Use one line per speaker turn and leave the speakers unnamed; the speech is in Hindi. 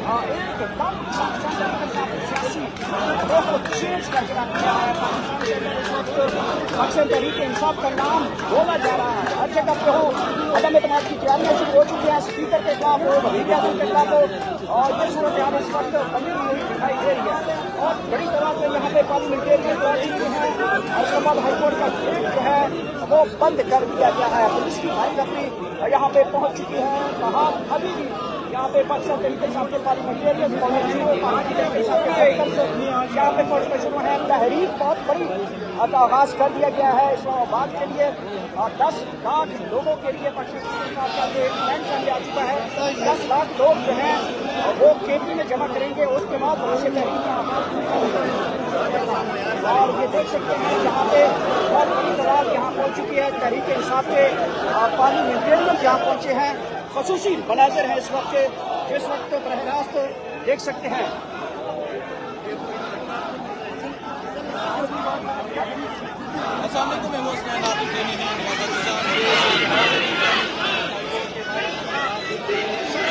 एकदम सियासी को चेंज करके रख दिया है। अक्सर तरीके इंसाफ का नाम बोला जा रहा है, हर जगह पे हो अदम एतमाद की तैयारियां शुरू हो चुकी हैं। स्पीकर के खिलाफ हो, मीडिया के खिलाफ हो, और ये सूरत हाल इस वक्त बनी हुई दिखाई दे रही है। और बड़ी तरह से यहाँ पे पार्लियामेंटेरियन जो है इस्लामाबाद हाईकोर्ट का गेट जो है वो बंद कर दिया गया है। पुलिस की भारी टकरी यहाँ पे पहुंच चुकी है। कहा अभी भी यहाँ पे पाकिस्तान तरीके साहब के पार्लियामेंटेरियन यहाँ पे शुरू है। तहरीक बहुत बड़ी का आगाज कर दिया गया है इस्लामाबाद के लिए। 10 लाख लोगों के लिए पाकिस्तान का जो प्लान सामने आ चुका है। 10 लाख लोग जो हैं वो केपी में जमा करेंगे, उसके बाद वहाँ से तहरीक का आगाज। और ये देख सकते हैं यहाँ पे बहुत बड़ी तादाद यहाँ पहुँच चुकी है। तहरीक इंसाफ के पार्लियामेंटेरियन यहाँ पहुँचे हैं। खसूसी मनाजर है इस वक्त, जिस वक्त बरह रास्त देख सकते हैं।
अस्सलाम वालेकुम, मैं